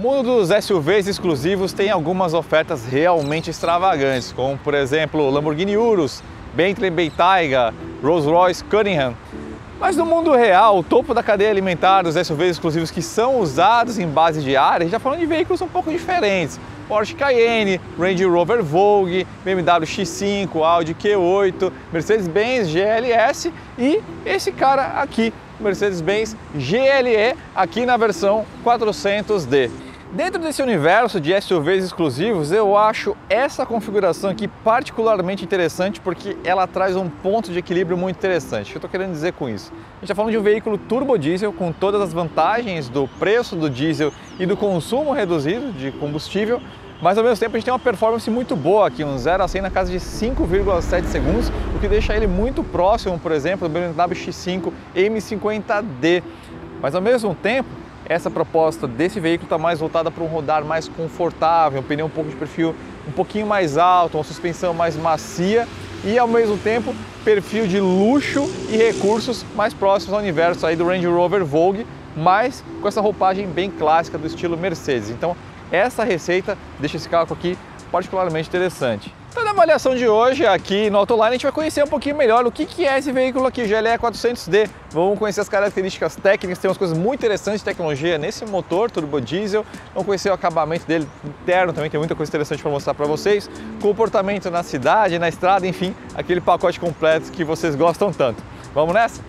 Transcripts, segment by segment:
mundo dos SUVs exclusivos tem algumas ofertas realmente extravagantes, como por exemplo Lamborghini Urus, Bentley Bentayga, Rolls-Royce Cunningham. Mas no mundo real, o topo da cadeia alimentar dos SUVs exclusivos que são usados em base diária, a gente está falando de veículos um pouco diferentes. Porsche Cayenne, Range Rover Vogue, BMW X5, Audi Q8, Mercedes-Benz GLS e esse cara aqui, Mercedes-Benz GLE, aqui na versão 400D. Dentro desse universo de SUVs exclusivos, eu acho essa configuração aqui particularmente interessante porque ela traz um ponto de equilíbrio muito interessante. O que eu estou querendo dizer com isso? A gente está falando de um veículo turbo diesel com todas as vantagens do preço do diesel e do consumo reduzido de combustível, mas ao mesmo tempo a gente tem uma performance muito boa aqui, um 0 a 100 na casa de 5,7 segundos, o que deixa ele muito próximo, por exemplo, do BMW X5 M50D. Mas ao mesmo tempo, essa proposta desse veículo está mais voltada para um rodar mais confortável, um pneu um pouco de perfil um pouquinho mais alto, uma suspensão mais macia e ao mesmo tempo perfil de luxo e recursos mais próximos ao universo aí do Range Rover Vogue, mas com essa roupagem bem clássica do estilo Mercedes. Então essa receita deixa esse carro aqui particularmente interessante. Então, na avaliação de hoje aqui no Autoline, a gente vai conhecer um pouquinho melhor o que é esse veículo aqui, o GLE 400D. Vamos conhecer as características técnicas, tem umas coisas muito interessantes de tecnologia nesse motor turbo diesel. Vamos conhecer o acabamento dele interno, também tem muita coisa interessante para mostrar para vocês. Comportamento na cidade, na estrada, enfim, aquele pacote completo que vocês gostam tanto. Vamos nessa?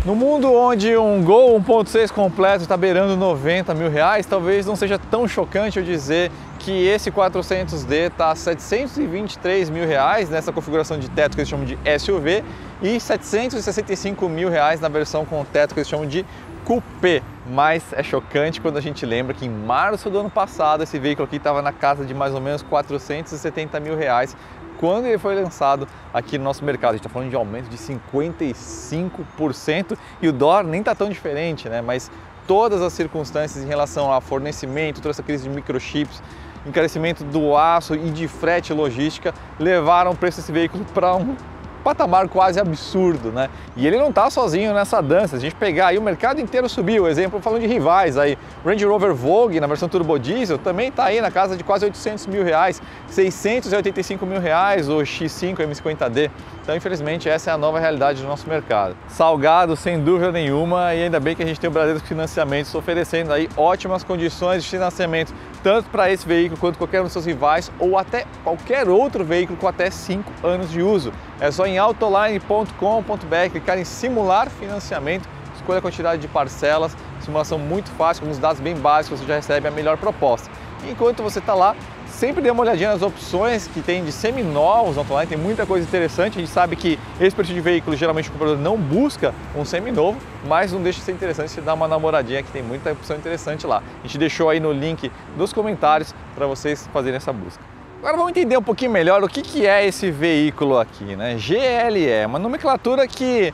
No mundo onde um Gol 1.6 completo está beirando 90 mil reais, talvez não seja tão chocante eu dizer que esse 400D está a 723 mil reais nessa configuração de teto que eles chamam de SUV e 765 mil reais na versão com teto que eles chamam de Coupé. Mas é chocante quando a gente lembra que em março do ano passado esse veículo aqui estava na casa de mais ou menos 470 mil reais quando ele foi lançado aqui no nosso mercado. A gente está falando de um aumento de 55% e o dólar nem está tão diferente, né? Mas todas as circunstâncias em relação a fornecimento, toda essa crise de microchips, encarecimento do aço e de frete e logística levaram o preço desse veículo para um patamar quase absurdo, né? E ele não está sozinho nessa dança. Se a gente pegar aí, o mercado inteiro subiu. Exemplo, falando de rivais aí, Range Rover Vogue na versão turbo diesel também está aí na casa de quase 800 mil reais, 685 mil reais o X5 M50D. Então, infelizmente, essa é a nova realidade do nosso mercado. Salgado, sem dúvida nenhuma, e ainda bem que a gente tem o Bradesco Financiamentos oferecendo aí ótimas condições de financiamento, tanto para esse veículo quanto qualquer um dos seus rivais ou até qualquer outro veículo com até 5 anos de uso. É só em autoline.com.br, clicar em simular financiamento, escolha a quantidade de parcelas, simulação muito fácil, com os dados bem básicos, você já recebe a melhor proposta. E enquanto você está lá, sempre dê uma olhadinha nas opções que tem de seminovos no Autoline, tem muita coisa interessante. A gente sabe que esse perfil de veículo geralmente o comprador não busca um seminovo, mas não deixa de ser interessante você dar uma namoradinha, que tem muita opção interessante lá. A gente deixou aí no link dos comentários para vocês fazerem essa busca. Agora vamos entender um pouquinho melhor o que é esse veículo aqui, né? GLE, uma nomenclatura que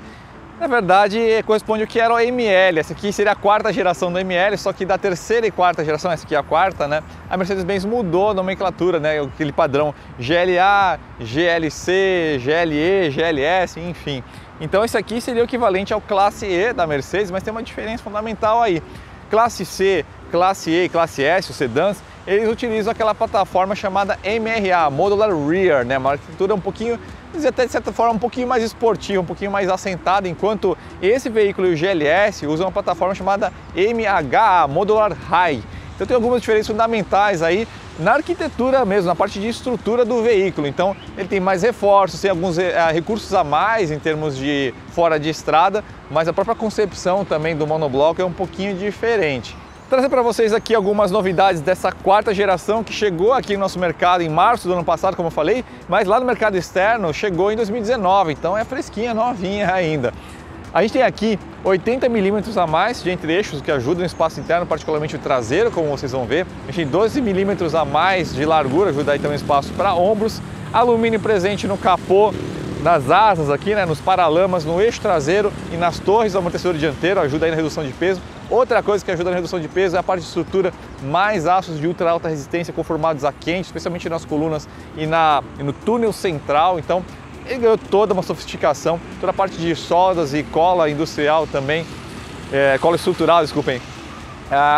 na verdade corresponde ao que era o ML. Essa aqui seria a quarta geração do ML, só que da terceira e quarta geração, essa aqui é a quarta, né? A Mercedes-Benz mudou a nomenclatura, né? Aquele padrão GLA, GLC, GLE, GLS, enfim. Então esse aqui seria o equivalente ao Classe E da Mercedes, mas tem uma diferença fundamental aí. Classe C, Classe E e Classe S, os sedãs, eles utilizam aquela plataforma chamada MRA, Modular Rear, né? Uma arquitetura um pouquinho, até de certa forma, um pouquinho mais esportiva, um pouquinho mais assentada, enquanto esse veículo e o GLS usam uma plataforma chamada MHA, Modular High. Então tem algumas diferenças fundamentais aí na arquitetura mesmo, na parte de estrutura do veículo. Então ele tem mais reforços, tem alguns recursos a mais em termos de fora de estrada, mas a própria concepção também do monobloco é um pouquinho diferente. Trazer para vocês aqui algumas novidades dessa quarta geração que chegou aqui no nosso mercado em março do ano passado, como eu falei, mas lá no mercado externo chegou em 2019, então é fresquinha, novinha ainda. A gente tem aqui 80 milímetros a mais de entre-eixos, o que ajuda no espaço interno, particularmente o traseiro, como vocês vão ver. A gente tem 12 milímetros a mais de largura, ajuda aí também espaço para ombros. Alumínio presente no capô, nas asas aqui, né, nos paralamas, no eixo traseiro e nas torres do amortecedor dianteiro, ajuda aí na redução de peso. Outra coisa que ajuda na redução de peso é a parte de estrutura, mais aços de ultra alta resistência conformados a quente, especialmente nas colunas e no túnel central. Então, ele ganhou toda uma sofisticação, toda a parte de soldas e cola industrial também, cola estrutural, desculpem,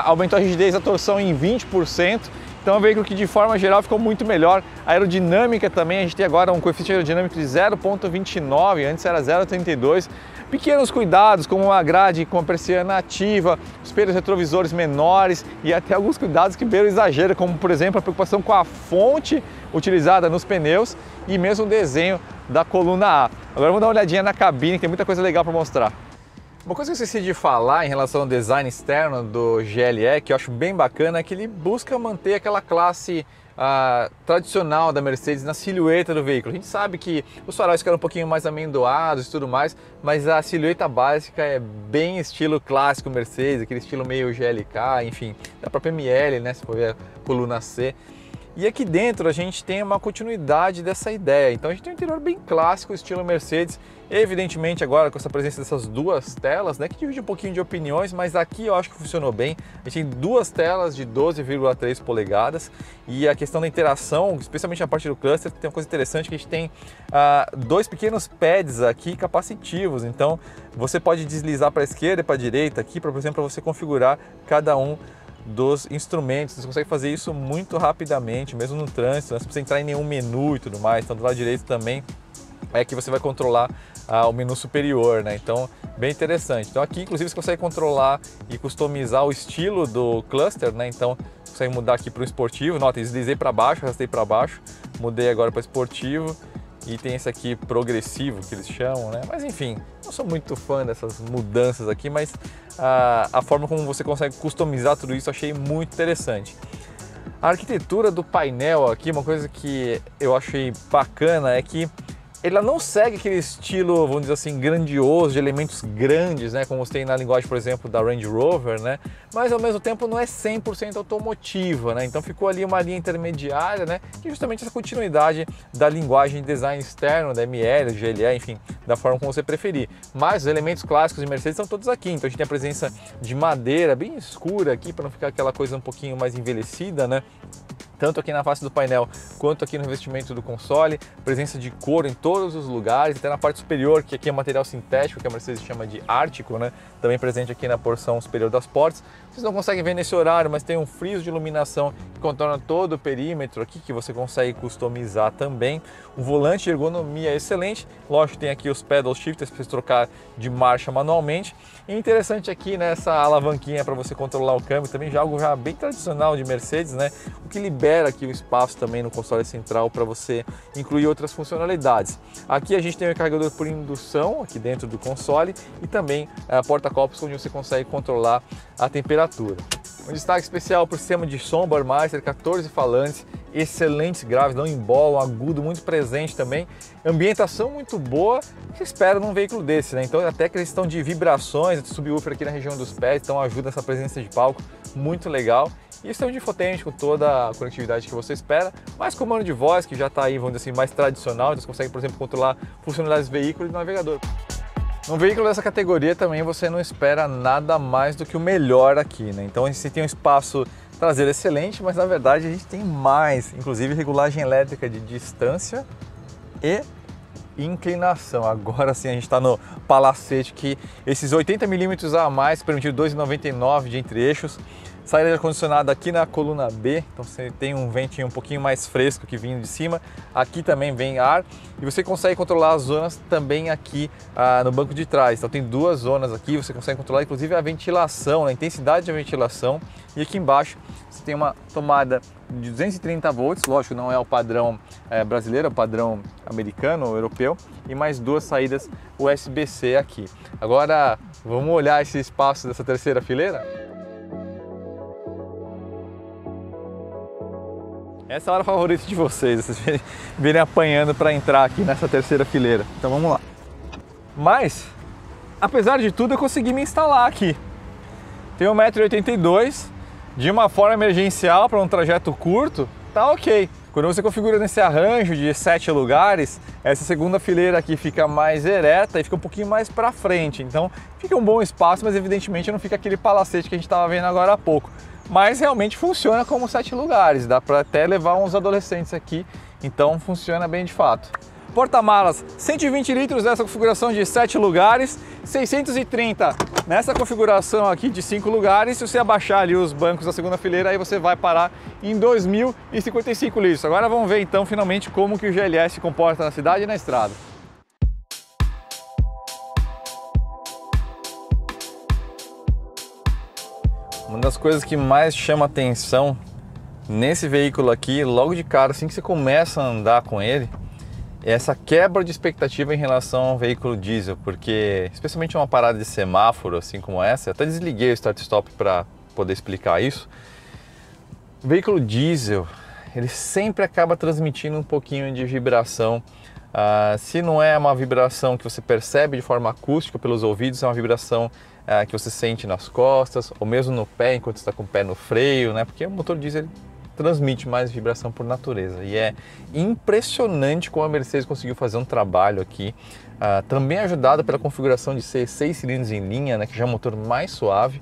aumentou a rigidez da torção em 20%, então é um veículo que de forma geral ficou muito melhor. A aerodinâmica também, a gente tem agora um coeficiente aerodinâmico de 0,29, antes era 0,32. Pequenos cuidados, como uma grade com a persiana ativa, espelhos retrovisores menores e até alguns cuidados que beiram exagero, como por exemplo a preocupação com a fonte utilizada nos pneus e mesmo o desenho da coluna A. Agora vamos dar uma olhadinha na cabine, que tem muita coisa legal para mostrar. Uma coisa que eu esqueci de falar em relação ao design externo do GLE, que eu acho bem bacana, é que ele busca manter aquela classe tradicional da Mercedes na silhueta do veículo. A gente sabe que os faróis ficaram um pouquinho mais amendoados e tudo mais, mas a silhueta básica é bem estilo clássico Mercedes, aquele estilo meio GLK, enfim, da própria ML, né, se for ver a coluna C. E aqui dentro a gente tem uma continuidade dessa ideia, então a gente tem um interior bem clássico, estilo Mercedes, evidentemente agora com essa presença dessas duas telas, né, que divide um pouquinho de opiniões, mas aqui eu acho que funcionou bem. A gente tem duas telas de 12,3 polegadas e a questão da interação, especialmente na parte do cluster, tem uma coisa interessante que a gente tem dois pequenos pads aqui capacitivos, então você pode deslizar para a esquerda e para a direita aqui, por exemplo, para você configurar cada um dos instrumentos. Você consegue fazer isso muito rapidamente, mesmo no trânsito, não precisa entrar em nenhum menu e tudo mais. Então do lado direito também é que você vai controlar o menu superior, né? Então bem interessante. Então aqui inclusive você consegue controlar e customizar o estilo do cluster, né? Então você consegue mudar aqui para o esportivo. Nota, deslizei para baixo, arrastei para baixo, mudei agora para esportivo. E tem esse aqui progressivo que eles chamam, né? Mas enfim, não sou muito fã dessas mudanças aqui, mas a forma como você consegue customizar tudo isso eu achei muito interessante. A arquitetura do painel aqui, uma coisa que eu achei bacana é que ela não segue aquele estilo, vamos dizer assim, grandioso, de elementos grandes, né, como você tem na linguagem, por exemplo, da Range Rover, né, mas ao mesmo tempo não é 100% automotiva, né, então ficou ali uma linha intermediária, né, que justamente essa continuidade da linguagem de design externo, da ML, GLE, enfim, da forma como você preferir. Mas os elementos clássicos de Mercedes estão todos aqui, então a gente tem a presença de madeira bem escura aqui, para não ficar aquela coisa um pouquinho mais envelhecida, né, tanto aqui na face do painel quanto aqui no revestimento do console, presença de couro em todos os lugares, até na parte superior, que aqui é material sintético, que a Mercedes chama de Ártico, né? Também presente aqui na porção superior das portas. Vocês não conseguem ver nesse horário, mas tem um friso de iluminação que contorna todo o perímetro aqui, que você consegue customizar também. Um volante de ergonomia excelente, lógico, tem aqui os pedal shifters para você trocar de marcha manualmente. E interessante aqui nessa alavanquinha para você controlar o câmbio, também já algo já bem tradicional de Mercedes, né? O que libera aqui o espaço também no console central para você incluir outras funcionalidades. Aqui a gente tem o carregador por indução aqui dentro do console e também a porta-copos onde você consegue controlar a temperatura. Um destaque especial para o sistema de som Burmeister, 14 falantes, excelentes graves, não embolam, agudo muito presente também, ambientação muito boa, que se espera num veículo desse, né? Então até questão de vibrações, de subwoofer aqui na região dos pés, então ajuda essa presença de palco, muito legal. E sistema de infotainment com toda a conectividade que você espera, mais comando de voz, que já está aí, vamos dizer assim, mais tradicional, então você consegue, por exemplo, controlar funcionalidades do veículo e do navegador. Num veículo dessa categoria também você não espera nada mais do que o melhor aqui, né? Então a gente tem um espaço traseiro excelente, mas na verdade a gente tem mais, inclusive regulagem elétrica de distância e inclinação. Agora sim a gente está no palacete, que esses 80 mm a mais permitiram 2,99 de entre-eixos. Saída de ar-condicionado aqui na coluna B, então você tem um ventinho um pouquinho mais fresco que vindo de cima. Aqui também vem ar e você consegue controlar as zonas também aqui no banco de trás. Então tem duas zonas aqui, você consegue controlar inclusive a ventilação, a intensidade da ventilação. E aqui embaixo você tem uma tomada de 230 volts, lógico, não é o padrão brasileiro, é o padrão americano ou europeu, e mais duas saídas USB-C aqui. Agora vamos olhar esse espaço dessa terceira fileira? Essa é a hora favorita de vocês, vocês virem apanhando para entrar aqui nessa terceira fileira. Então vamos lá. Mas, apesar de tudo, eu consegui me instalar aqui. Tenho 1,82 m, de uma forma emergencial para um trajeto curto, tá ok. Quando você configura nesse arranjo de 7 lugares, essa segunda fileira aqui fica mais ereta e fica um pouquinho mais para frente. Então fica um bom espaço, mas evidentemente não fica aquele palacete que a gente estava vendo agora há pouco. Mas realmente funciona como 7 lugares, dá para até levar uns adolescentes aqui, então funciona bem de fato. Porta-malas 120 litros nessa configuração de 7 lugares, 630 nessa configuração aqui de 5 lugares. Se você abaixar ali os bancos da segunda fileira, aí você vai parar em 2.055 litros. Agora vamos ver então finalmente como que o GLS se comporta na cidade e na estrada. Uma das coisas que mais chama atenção nesse veículo aqui, logo de cara, assim que você começa a andar com ele, é essa quebra de expectativa em relação ao veículo diesel, porque especialmente uma parada de semáforo assim como essa, eu até desliguei o start-stop para poder explicar isso. O veículo diesel, ele sempre acaba transmitindo um pouquinho de vibração. Se não é uma vibração que você percebe de forma acústica pelos ouvidos, é uma vibração que você sente nas costas, ou mesmo no pé, enquanto você está com o pé no freio, né? Porque o motor diesel transmite mais vibração por natureza. E é impressionante como a Mercedes conseguiu fazer um trabalho aqui, também ajudada pela configuração de ser 6 cilindros em linha, né? Que já é um motor mais suave,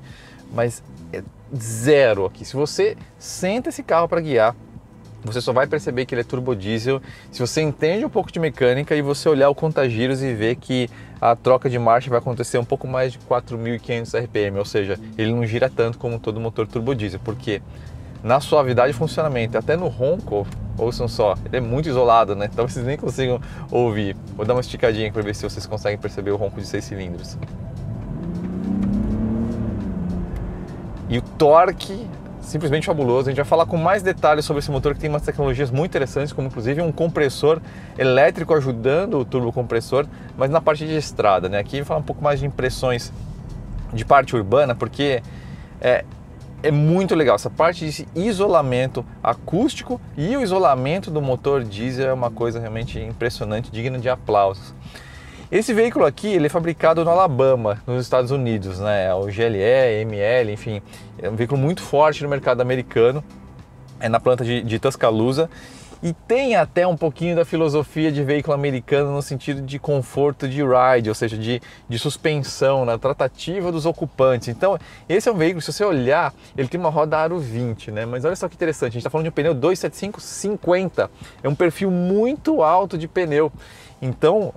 mas é zero aqui. Se você senta esse carro para guiar, você só vai perceber que ele é turbo diesel se você entende um pouco de mecânica e você olhar o conta-giros e ver que a troca de marcha vai acontecer um pouco mais de 4.500 RPM, ou seja, ele não gira tanto como todo motor turbo diesel, porque na suavidade e funcionamento, até no ronco, ouçam só, ele é muito isolado, né? Então vocês nem consigam ouvir. Vou dar uma esticadinha para ver se vocês conseguem perceber o ronco de 6 cilindros. E o torque, simplesmente fabuloso. A gente vai falar com mais detalhes sobre esse motor, que tem umas tecnologias muito interessantes, como inclusive um compressor elétrico ajudando o turbocompressor, mas na parte de estrada, né? Aqui a gente vai falar um pouco mais de impressões de parte urbana, porque é muito legal essa parte de isolamento acústico, e o isolamento do motor diesel é uma coisa realmente impressionante, digna de aplausos. Esse veículo aqui, ele é fabricado no Alabama, nos Estados Unidos, né? O GLE, ML, enfim, é um veículo muito forte no mercado americano, é na planta de Tuscaloosa, e tem até um pouquinho da filosofia de veículo americano no sentido de conforto de ride, ou seja, de suspensão, na tratativa dos ocupantes. Então, esse é um veículo, se você olhar, ele tem uma roda aro 20, né? Mas olha só que interessante, a gente está falando de um pneu 275/50, é um perfil muito alto de pneu. Então,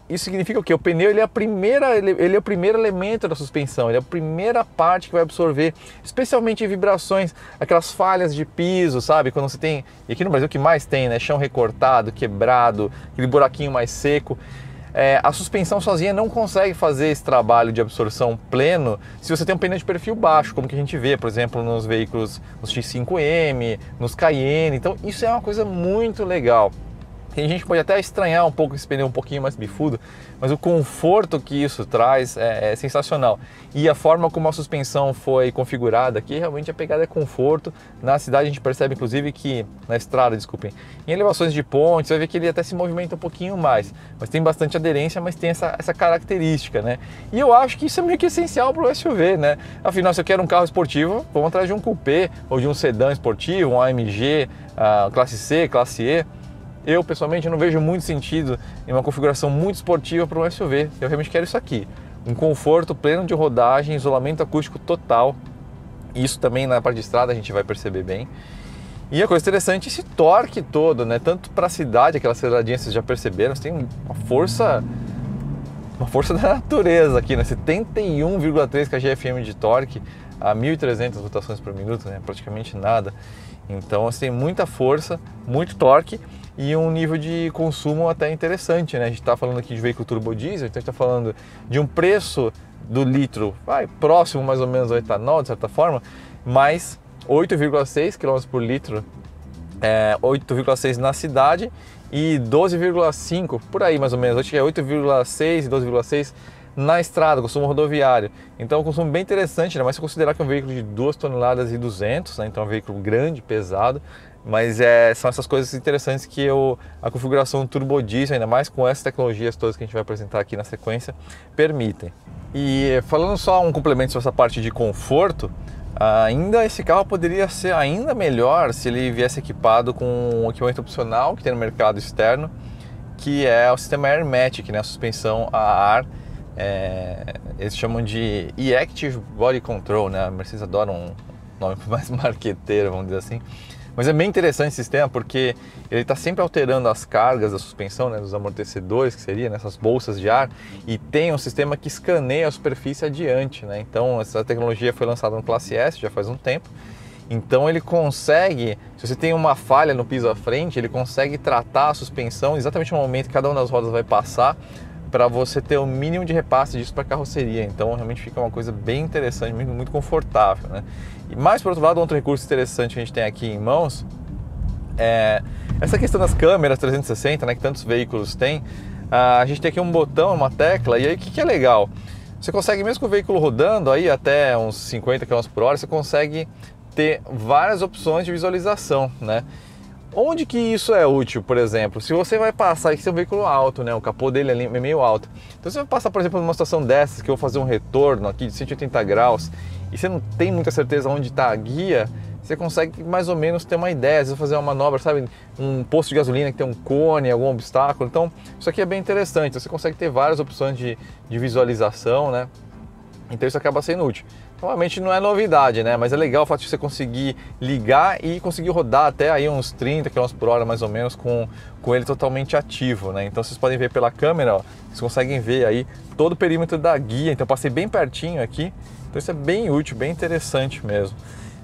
isso significa o quê? O pneu ele é o primeiro elemento da suspensão, ele é a primeira parte que vai absorver, especialmente vibrações, aquelas falhas de piso, sabe? Quando você tem, e aqui no Brasil o que mais tem, né? Chão recortado, quebrado, aquele buraquinho mais seco. A suspensão sozinha não consegue fazer esse trabalho de absorção pleno se você tem um pneu de perfil baixo, como que a gente vê, por exemplo, nos veículos, nos X5M, nos Cayenne. Então, isso é uma coisa muito legal. Tem gente que pode até estranhar um pouco esse pneu um pouquinho mais bifudo, mas o conforto que isso traz é sensacional. E a forma como a suspensão foi configurada aqui, realmente a pegada é conforto. Na cidade a gente percebe inclusive que, na estrada, desculpem, em elevações de ponte, você vai ver que ele até se movimenta um pouquinho mais, mas tem bastante aderência, mas tem essa característica, né? E eu acho que isso é meio que essencial para o SUV, né? Afinal, se eu quero um carro esportivo, vamos atrás de um coupé ou de um sedã esportivo, um AMG, classe C, classe E. Eu, pessoalmente, não vejo muito sentido em uma configuração muito esportiva para um SUV. Eu realmente quero isso aqui. Um conforto pleno de rodagem, isolamento acústico total. Isso também na parte de estrada a gente vai perceber bem. E a coisa interessante é esse torque todo, né? Tanto para a cidade, aquela aceleradinha, vocês já perceberam, você tem uma força da natureza aqui, né? 71,3 kgfm de torque a 1.300 rotações por minuto, né? Praticamente nada. Então você tem muita força, muito torque e um nível de consumo até interessante, né? A gente está falando aqui de veículo turbo diesel, então a gente está falando de um preço do litro próximo mais ou menos ao etanol, de certa forma, mas 8,6 km por litro, 8,6 na cidade e 12,5 por aí mais ou menos, acho que é 8,6 e 12,6 na estrada, consumo rodoviário. Então é um consumo bem interessante, né? Mas se considerar que é um veículo de 2,2 toneladas, né? Então é um veículo grande, pesado, mas são essas coisas interessantes que a configuração turbo diesel, ainda mais com essas tecnologias todas que a gente vai apresentar aqui na sequência, permitem. E falando só um complemento sobre essa parte de conforto, ainda esse carro poderia ser ainda melhor se ele viesse equipado com um equipamento opcional que tem no mercado externo, que é o sistema Airmatic, né? A suspensão a ar. Eles chamam de E-Active Body Control, né? A Mercedes adora um nome mais marqueteiro, vamos dizer assim. Mas é bem interessante esse sistema porque ele está sempre alterando as cargas da suspensão, né, dos amortecedores, que seria nessas bolsas de ar, e tem um sistema que escaneia a superfície adiante, né? Então essa tecnologia foi lançada no Classe S já faz um tempo. Então ele consegue, se você tem uma falha no piso à frente, ele consegue tratar a suspensão exatamente no momento que cada uma das rodas vai passar, para você ter o mínimo de repasse disso para a carroceria. Então realmente fica uma coisa bem interessante, muito confortável, né? E mais por outro lado, outro recurso interessante que a gente tem aqui em mãos é essa questão das câmeras 360, né, que tantos veículos têm. A gente tem aqui um botão, uma tecla, e aí o que é legal? Você consegue, mesmo com o veículo rodando aí até uns 50 km por hora, você consegue ter várias opções de visualização, né? Onde que isso é útil, por exemplo? Se você vai passar, aqui tem um veículo alto, né? O capô dele ali é meio alto. Então você vai passar, por exemplo, numa situação dessas, que eu vou fazer um retorno aqui de 180 graus, e você não tem muita certeza onde está a guia, você consegue mais ou menos ter uma ideia. Às vezes fazer uma manobra, sabe? Um posto de gasolina que tem um cone, algum obstáculo. Então isso aqui é bem interessante. Você consegue ter várias opções de visualização, né? Então isso acaba sendo útil. Provavelmente não é novidade, né? Mas é legal o fato de você conseguir ligar e conseguir rodar até aí uns 30 km por hora mais ou menos com ele totalmente ativo, né? Então vocês podem ver pela câmera, ó, vocês conseguem ver aí todo o perímetro da guia. Então eu passei bem pertinho aqui. Então isso é bem útil, bem interessante mesmo.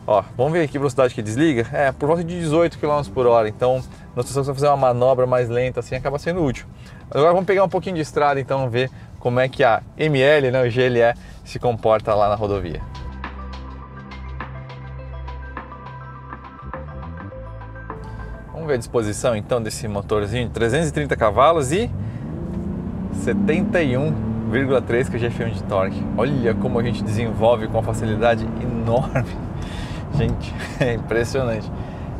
Ó, vamos ver aqui a velocidade que desliga. É, por volta de 18 km por hora. Então, na situação que você fazer uma manobra mais lenta assim, acaba sendo útil. Agora vamos pegar um pouquinho de estrada, então, ver como é que a ML, né, o GLE, se comporta lá na rodovia. Vamos ver a disposição, então, desse motorzinho de 330 cavalos e 71,3 kgfm de torque. Olha como a gente desenvolve com uma facilidade enorme. Gente, é impressionante.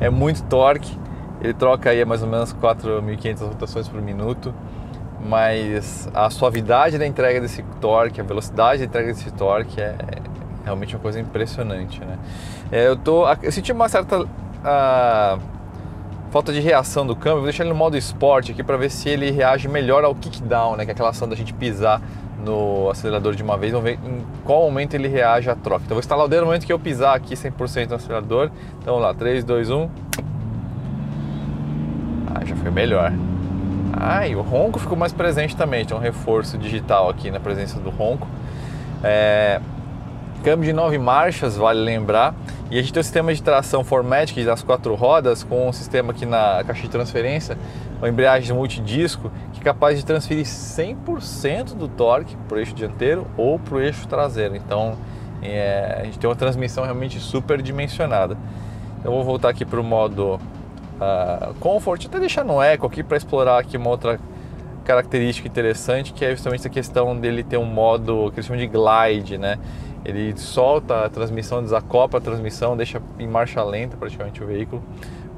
É muito torque. Ele troca aí mais ou menos 4.500 rotações por minuto. Mas a suavidade da entrega desse torque, a velocidade da entrega desse torque é realmente uma coisa impressionante, né? Eu senti uma certa falta de reação do câmbio. Vou deixar ele no modo Sport aqui para ver se ele reage melhor ao kickdown, né? Que é aquela ação da gente pisar no acelerador de uma vez. Vamos ver em qual momento ele reage à troca. Então vou instalar o dedo no momento que eu pisar aqui 100% no acelerador. Então vamos lá, 3, 2, 1. Já foi melhor. E o ronco ficou mais presente também. Tem um reforço digital aqui na presença do ronco. Câmbio de 9 marchas, vale lembrar. E a gente tem o sistema de tração Formatic das 4 rodas, com um sistema aqui na caixa de transferência, uma embreagem multidisco, que é capaz de transferir 100% do torque para o eixo dianteiro ou para o eixo traseiro. Então a gente tem uma transmissão realmente super dimensionada. Eu vou voltar aqui para o modo Comfort, até deixar no Eco aqui para explorar aqui uma outra característica interessante, que é justamente essa questão dele ter um modo que eles chamam de glide, né? Ele solta a transmissão, desacopla a transmissão, deixa em marcha lenta praticamente o veículo,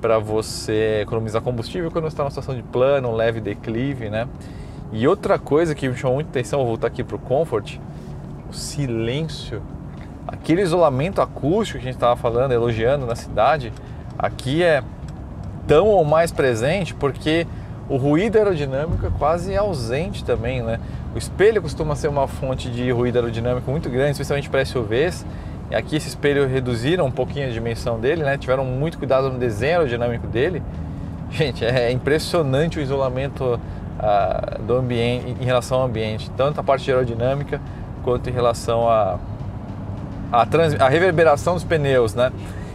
para você economizar combustível quando você está numa situação de plano, um leve declive, né? E outra coisa que me chamou muita atenção, vou voltar aqui para o Comfort, o silêncio, aquele isolamento acústico que a gente estava falando, elogiando na cidade, aqui é tão ou mais presente, porque o ruído aerodinâmico é quase ausente também, né? O espelho costuma ser uma fonte de ruído aerodinâmico muito grande, especialmente para SUVs. E aqui esse espelho reduziram um pouquinho a dimensão dele, né? Tiveram muito cuidado no desenho aerodinâmico dele. Gente, é impressionante o isolamento do ambiente em relação ao ambiente, tanto a parte de aerodinâmica quanto em relação à reverberação dos pneus, né?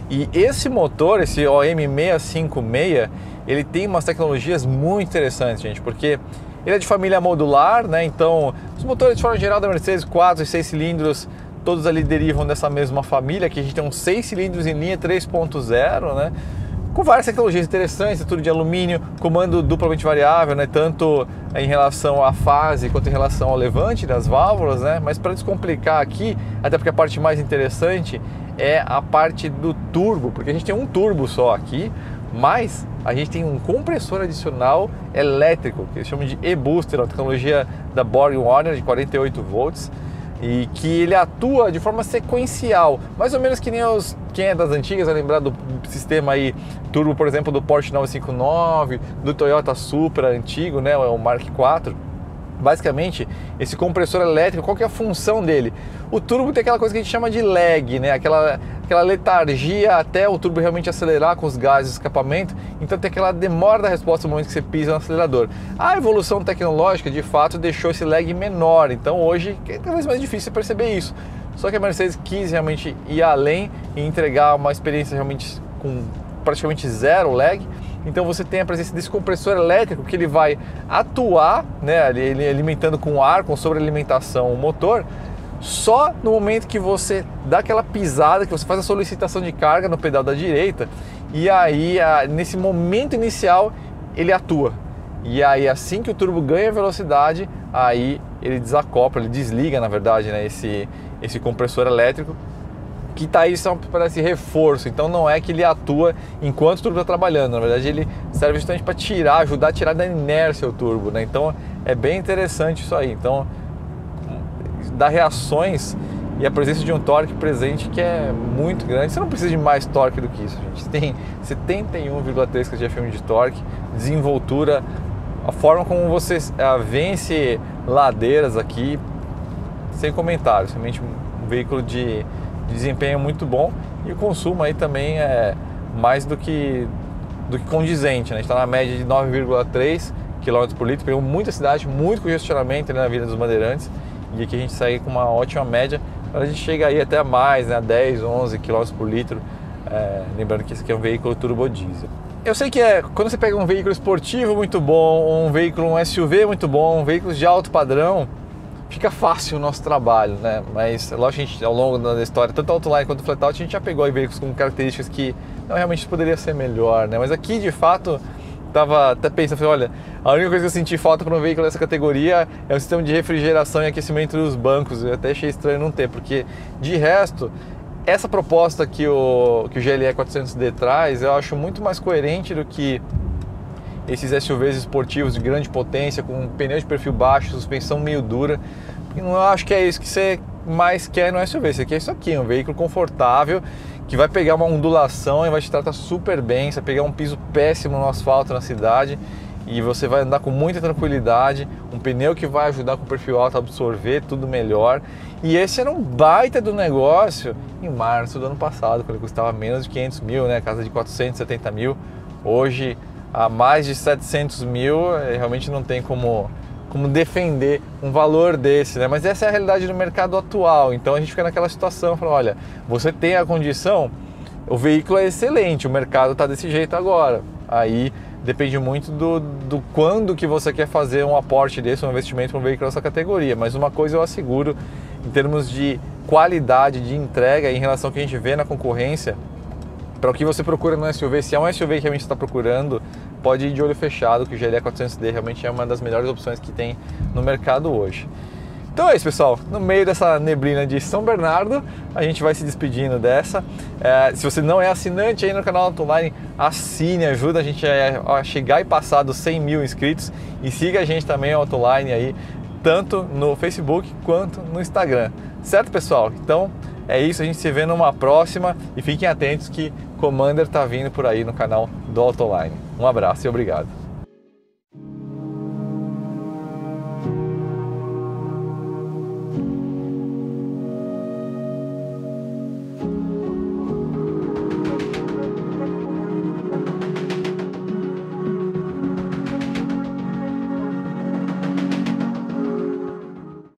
E esse motor, esse OM656, ele tem umas tecnologias muito interessantes, gente, porque ele é de família modular, né? Então, os motores de forma geral da Mercedes, 4 e 6 cilindros, todos ali derivam dessa mesma família. Aqui a gente tem uns 6 cilindros em linha 3.0, né? Com várias tecnologias interessantes, tudo de alumínio, comando duplamente variável, né? Tanto em relação à fase quanto em relação ao levante das válvulas, né? Mas para descomplicar aqui, até porque a parte mais interessante é a parte do turbo, porque a gente tem um turbo só aqui, mas a gente tem um compressor adicional elétrico, que eles chamam de e-booster, a tecnologia da BorgWarner de 48 volts, e que ele atua de forma sequencial, mais ou menos que nem quem é das antigas vai lembrar do sistema aí turbo, por exemplo, do Porsche 959, do Toyota Supra antigo, né, o Mark IV. Basicamente, esse compressor elétrico, qual que é a função dele? O turbo tem aquela coisa que a gente chama de lag, né? Aquela letargia até o turbo realmente acelerar com os gases de escapamento, então tem aquela demora da resposta no momento que você pisa no acelerador. A evolução tecnológica, de fato, deixou esse lag menor, então hoje é cada vez mais difícil perceber isso. Só que a Mercedes quis realmente ir além e entregar uma experiência realmente com praticamente zero lag. Então você tem a presença desse compressor elétrico que ele vai atuar, né, ele alimentando com ar, com sobrealimentação o motor, só no momento que você dá aquela pisada, que você faz a solicitação de carga no pedal da direita, e aí nesse momento inicial ele atua. E aí assim que o turbo ganha velocidade, aí ele desacopla, ele desliga na verdade, né, esse compressor elétrico, que está aí só para esse reforço. Então não é que ele atua enquanto o turbo está trabalhando, na verdade ele serve justamente para ajudar a tirar da inércia o turbo, né? Então é bem interessante isso aí. Então dá reações e a presença de um torque presente que é muito grande. Você não precisa de mais torque do que isso, gente. Você tem 71,3 kgfm de torque, desenvoltura, a forma como você vence ladeiras aqui, sem comentários. Realmente um veículo de desempenho muito bom, e o consumo aí também é mais do que condizente, né? A gente está na média de 9,3 km por litro, pegou muita cidade, muito congestionamento ali na Avenida dos Bandeirantes, e aqui a gente segue com uma ótima média, a gente chega aí até mais, né, a 10, 11 km por litro, lembrando que esse aqui é um veículo turbo diesel. Eu sei que quando você pega um veículo esportivo muito bom, um veículo, um SUV muito bom, veículos de alto padrão, fica fácil o nosso trabalho, né? Mas lógico, a gente, ao longo da história, tanto o Autoline quanto o Flatout, a gente já pegou aí veículos com características que não, realmente poderia ser melhor, né? Mas aqui, de fato, tava até pensando, olha, a única coisa que eu senti falta para um veículo dessa categoria é o sistema de refrigeração e aquecimento dos bancos. Eu até achei estranho não ter, porque de resto, essa proposta que o GLE 400D traz, eu acho muito mais coerente do que esses SUVs esportivos de grande potência, com pneu de perfil baixo, suspensão meio dura. Eu não acho que é isso que você mais quer no SUV. Você quer isso aqui, um veículo confortável, que vai pegar uma ondulação e vai te tratar super bem. Você vai pegar um piso péssimo no asfalto na cidade e você vai andar com muita tranquilidade. Um pneu que vai ajudar com o perfil alto a absorver tudo melhor. E esse era um baita do negócio em março do ano passado, quando ele custava menos de 500 mil, né? Casa de 470 mil. Hoje, a mais de 700 mil, realmente não tem como defender um valor desse, né? Mas essa é a realidade do mercado atual. Então a gente fica naquela situação, fala, olha, você tem a condição, o veículo é excelente, o mercado está desse jeito agora. Aí depende muito do quando que você quer fazer um aporte desse, um investimento para um veículo dessa categoria. Mas uma coisa eu asseguro, em termos de qualidade de entrega, em relação ao que a gente vê na concorrência, para o que você procura no SUV, se é um SUV que realmente está procurando, pode ir de olho fechado, que o GLE 400D realmente é uma das melhores opções que tem no mercado hoje. Então é isso, pessoal. No meio dessa neblina de São Bernardo, a gente vai se despedindo dessa. Se você não é assinante aí no canal Autoline, assine, ajuda a gente a chegar e passar dos 100 mil inscritos. E siga a gente também, o Autoline, aí, tanto no Facebook quanto no Instagram. Certo, pessoal? Então é isso, a gente se vê numa próxima e fiquem atentos que Commander tá vindo por aí no canal do Autoline. Um abraço e obrigado.